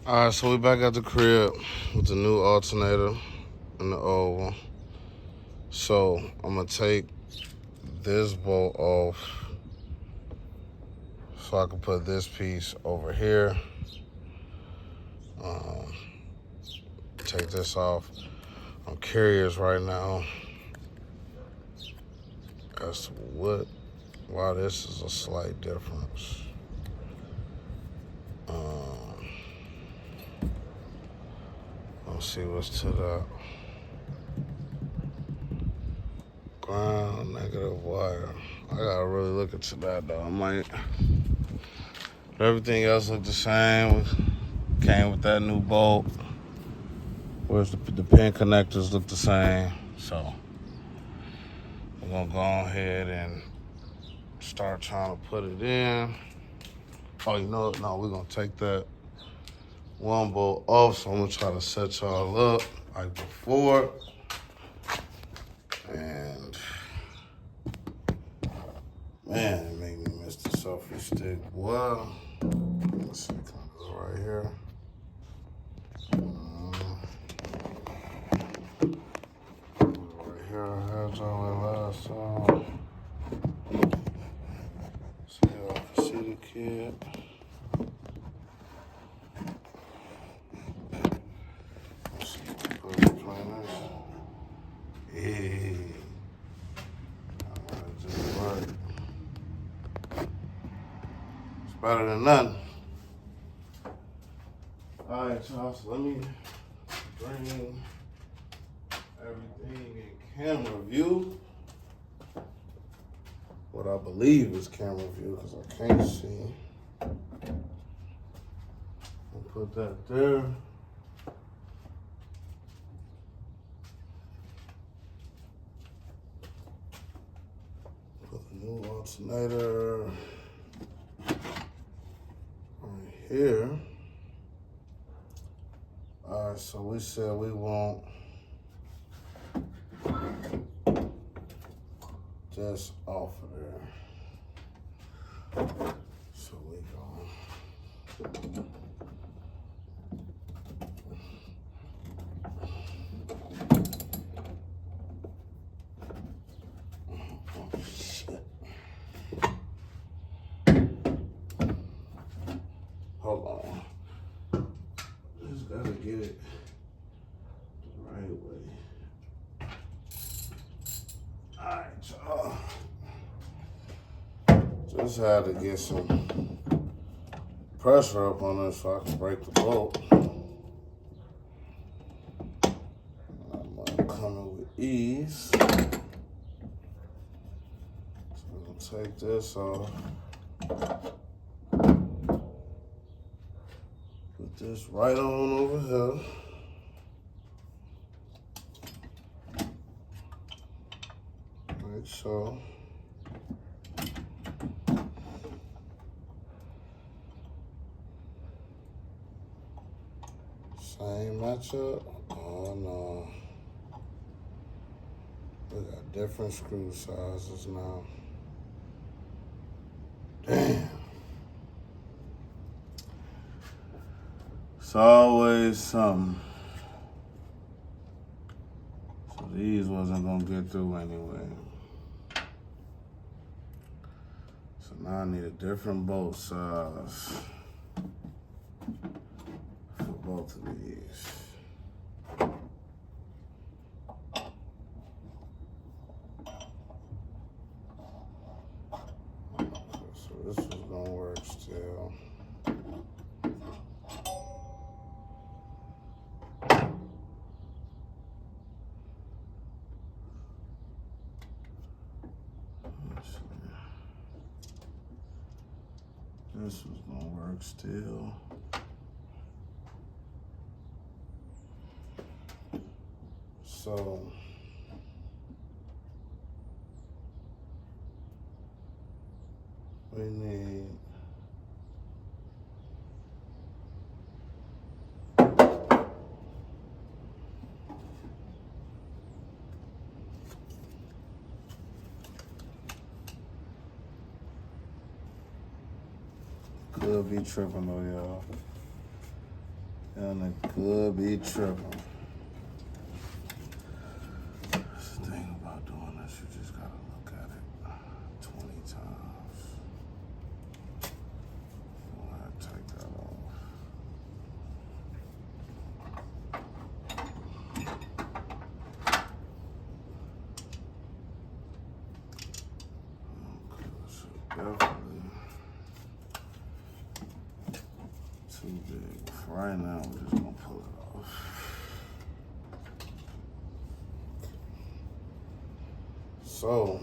All right, so we back at the crib with the new alternator and the old one. So I'm gonna take this bolt off so I can put this piece over here. Take this off. I'm curious right now as to why this is a slight difference. Let's see what's to that. Ground negative wire. I gotta really look into that though. I might. Everything else looked the same. Came with that new bolt. Whereas the pin connectors look the same. So we're gonna go ahead and start trying to put it in. Oh, you know what? No, we're gonna take that one bolt off. So I'm gonna try to set y'all up like before. And man, it made me miss the selfie stick. Well, let's see, can I go right here? Right here, I had y'all last time. So y'all can see the kid. Let's see, put it between this. Hey. Alright, just work. It's better than nothing. Alright, y'all, so let me bring everything in camera view. What I believe is camera view, because I can't see. I'll put that there. Put the new alternator right here. Alright, so we said we want this off of there. So we go. Oh, shit. Hold on. Just gotta get it the right way. Alright, y'all. Just had to get some pressure up on this so I can break the bolt. I'm coming with ease. So I'm gonna take this off. Put this right on over here. Like so. Same matchup? Oh no. We got different screw sizes now. Damn. It's always something. So these wasn't gonna get through anyway. So now I need a different bolt size for both of these. Okay, so this is gonna work still. This was gonna work still. So we need could be tripping though, y'all. And it could be tripping. That's the thing about doing this, you just gotta look at it 20 times. You wanna take that off. Okay, so definitely too big. For right now, we're just gonna pull it off. So,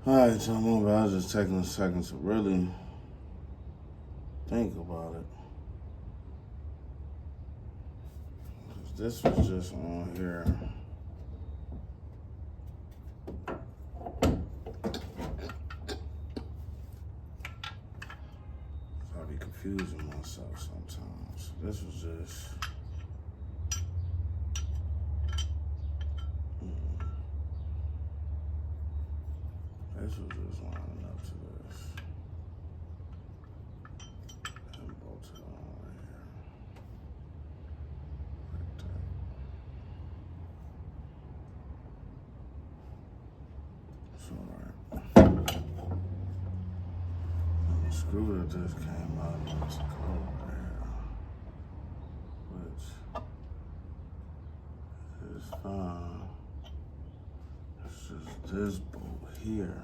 alright, so I was just taking a second to really think about it. This was just on here. I be confusing myself sometimes. This was just. This was just lining up to this. And bolted on right here. Like that. It's alright. And the screw that just came out needs to go over there. Which is fine. It's just this bolt here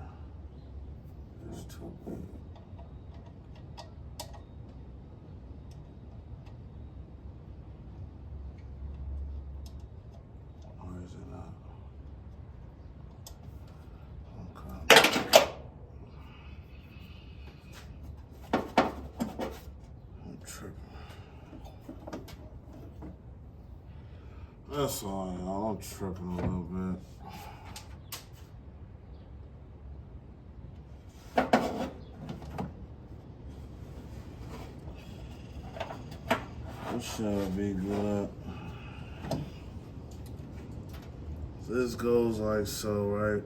is too big. Or is it not? Okay. I'm tripping. That's all, y'all. I'm tripping a little bit. It should be good. This goes like so, right?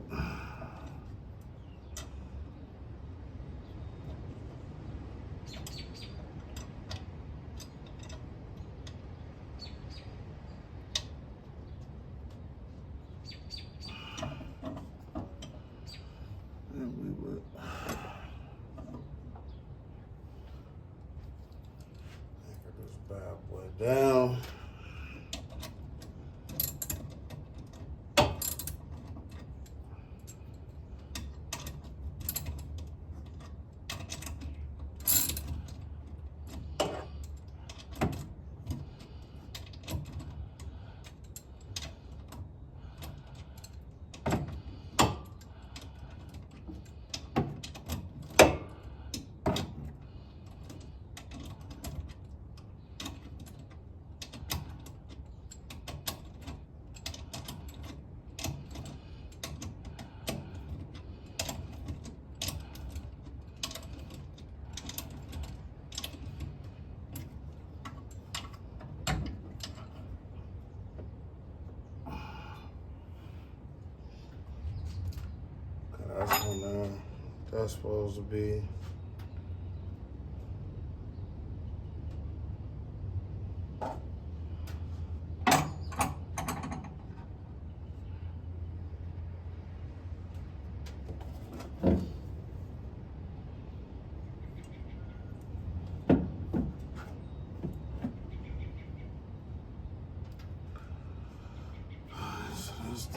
And we would anchor this bad boy down. That's when that's supposed to be.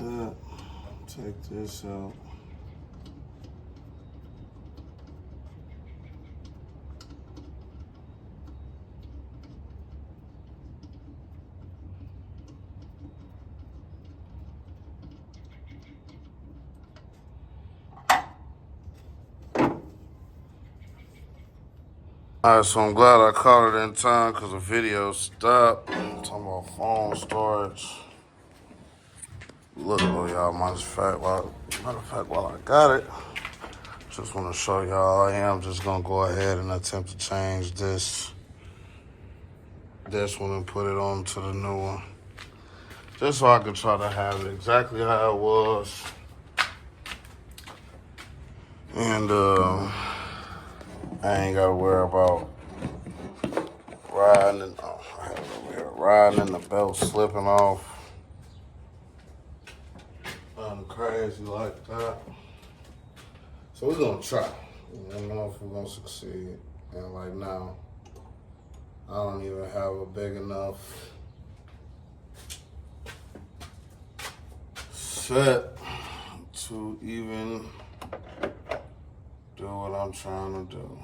that. Take this out. Alright, so I'm glad I caught it in time because the video stopped. I'm talking about phone storage. Look, though, y'all, matter of fact, while I got it, just want to show y'all I am just going to go ahead and attempt to change this one and put it on to the new one. Just so I can try to have it exactly how it was. And I ain't got to worry about riding and the belt slipping off. Nothing crazy like that. So we're gonna try. I don't know if we're gonna succeed. And like now, I don't even have a big enough set to even do what I'm trying to do.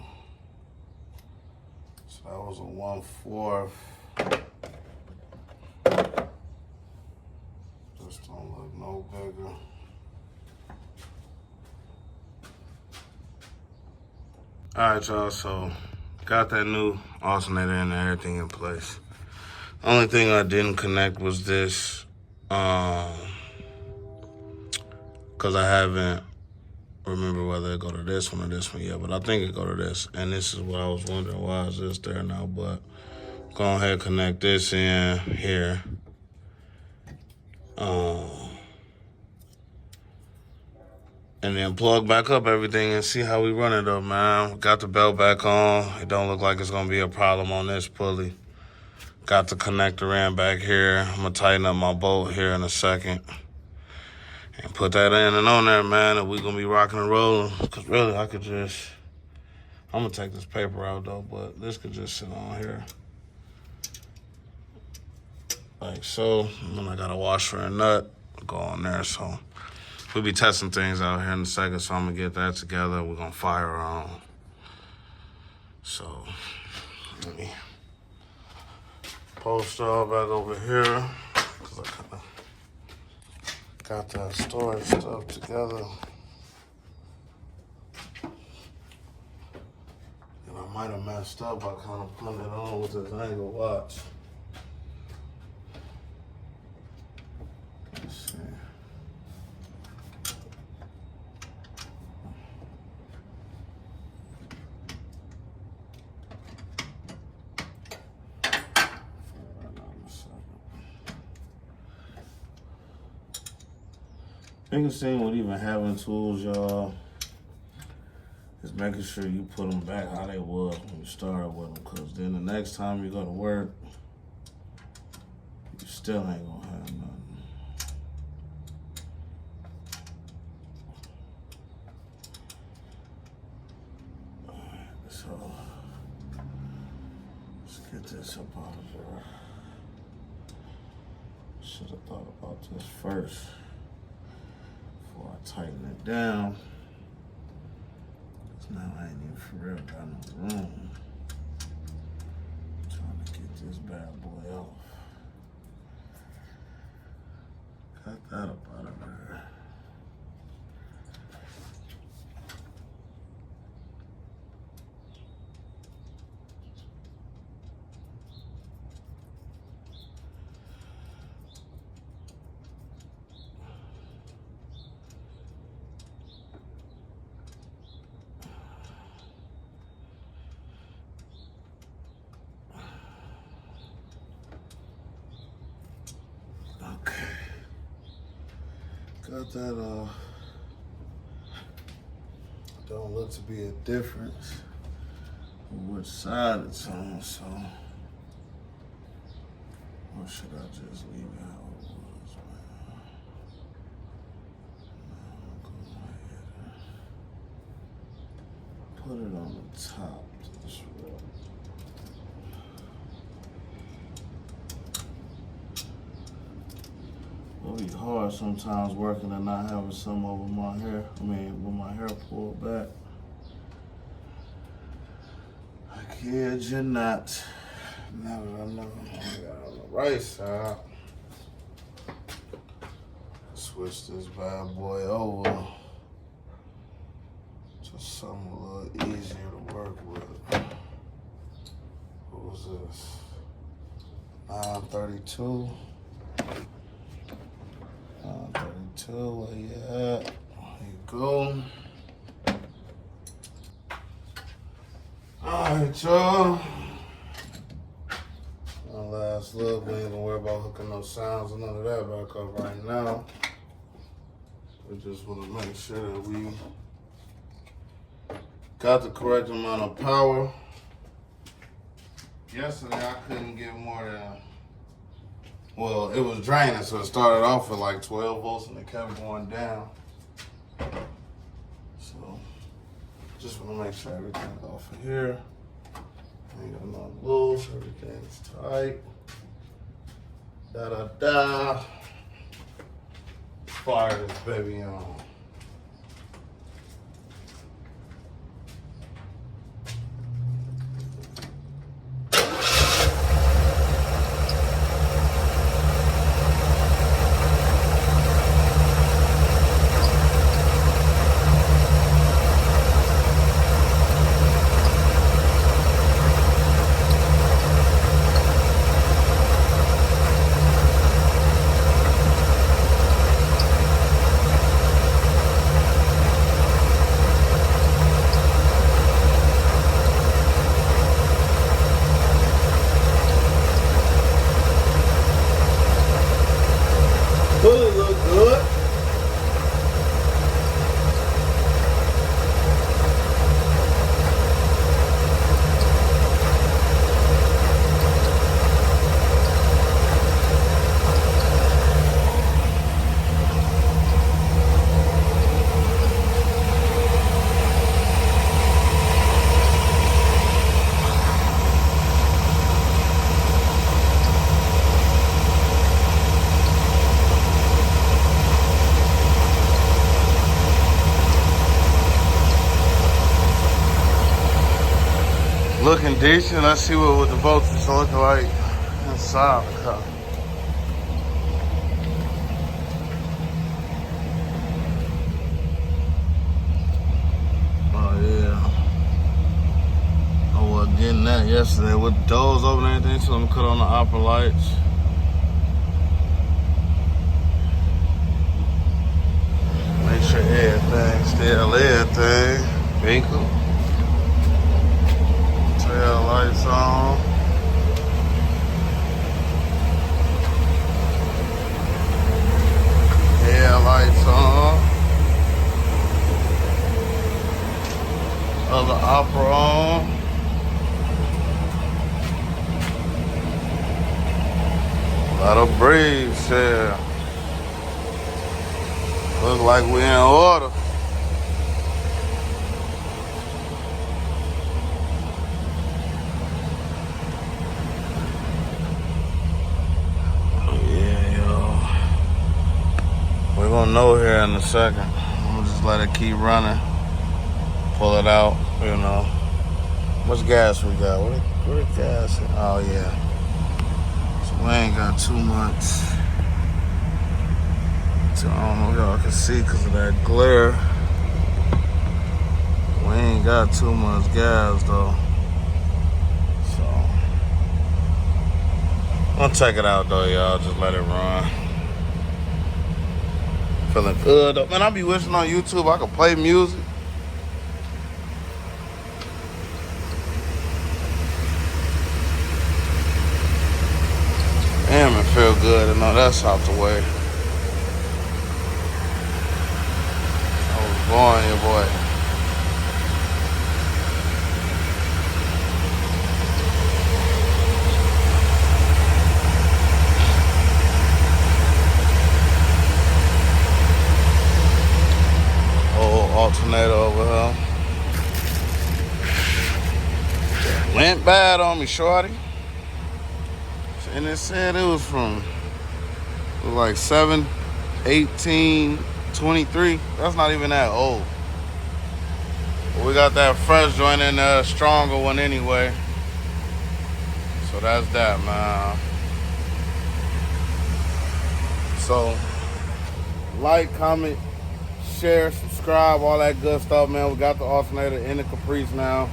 So that was a 1/4. Just don't look no bigger. All right, y'all, so got that new alternator and everything in place. Only thing I didn't connect was this, because I haven't remember whether it go to this one or this one yet, but I think it go to this. And this is what I was wondering, why is this there now? But go ahead and connect this in here. And then plug back up everything and see how we run it up, man. Got the belt back on. It don't look like it's gonna be a problem on this pulley. Got the connector in back here. I'm gonna tighten up my bolt here in a second. And put that in and on there, man, and we gonna be rocking and rolling. Cause really, I'm gonna take this paper out though, but this could just sit on here. Like so. And then I got a washer and nut, go on there, so. We'll be testing things out here in a second, so I'm gonna get that together. We're gonna fire on. So, let me post all back over here, cause I kinda got that storage stuff together. And I might have messed up by kind of putting it on with this angle, watch. Let's see. Biggest thing with even having tools, y'all, is making sure you put them back how they was when you started with them, because then the next time you go to work, you still ain't gonna have nothing. Alright, so let's get this up out of there. Should have thought about this first. Before I tighten it down, because now I ain't even for real got no room. I'm trying to get this bad boy off. Cut that up out of there. Got that don't look to be a difference on which side it's on, so or should I just leave it how it was, man? No, I'm going ahead and put it on the top to this row. It'll be hard hard sometimes working and not having some over my hair. I mean, with my hair pulled back. I kid you not. Now that I know I got on the right side, switch this bad boy over to something a little easier to work with. What was this? 932. 932, where you at? There you go. Alright, y'all. One last look. We ain't gonna worry about hooking no sounds or none of that back up right now. We just want to make sure that we got the correct amount of power. Yesterday I couldn't get more than, well, it was draining, so it started off at like 12 volts and it kept going down. So just want to make sure everything's off of here. Ain't got no loose, everything's tight. Da. Fire this baby on. Fully look good. Looking decent. Let's see what the voltage is looking like inside the car. Oh yeah. I was getting that yesterday with the doors open and everything, so I'm gonna cut on the opera lights. Make sure everything's still everything. Bingo. Tail lights on. Head lights on. Other opera on. A lot of breeze here. Look like we're in order. We're gonna know here in a second. I'm gonna just let it keep running. Pull it out, you know. Much gas we got? Where the gas? Oh yeah. So we ain't got too much. So I don't know if y'all can see because of that glare. We ain't got too much gas though. So I'm gonna check it out though, y'all. Just let it run. Feeling good though. Man, I be wishing on YouTube I could play music. Damn, it feel good to know that's out the way. I was born here, boy. Alternator over here. Went bad on me, shorty. And it said it was from like 7 1823. That's not even that old. But we got that fresh joint in a stronger one anyway. So that's that, man. So like, comment, share, subscribe, all that good stuff, man. We got the alternator in the Caprice now.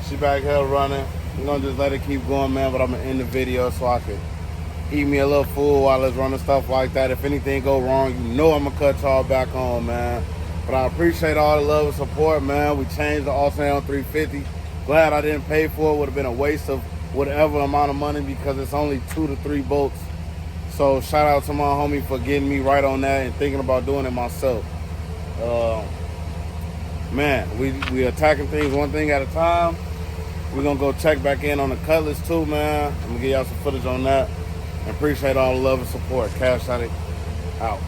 She back here running. We're gonna just let it keep going, man, but I'm gonna end the video so I can eat me a little food while it's running, stuff like that. If anything go wrong, you know I'm gonna cut y'all back on, man. But I appreciate all the love and support, man. We changed the alternator on 350. Glad I didn't pay for it. Would have been a waste of whatever amount of money because it's only 2 to 3 bolts. So shout out to my homie for getting me right on that and thinking about doing it myself. Man, we attacking things one thing at a time. We're gonna go check back in on the Cutlass too, man. I'm gonna give y'all some footage on that. And appreciate all the love and support. CashAddict out.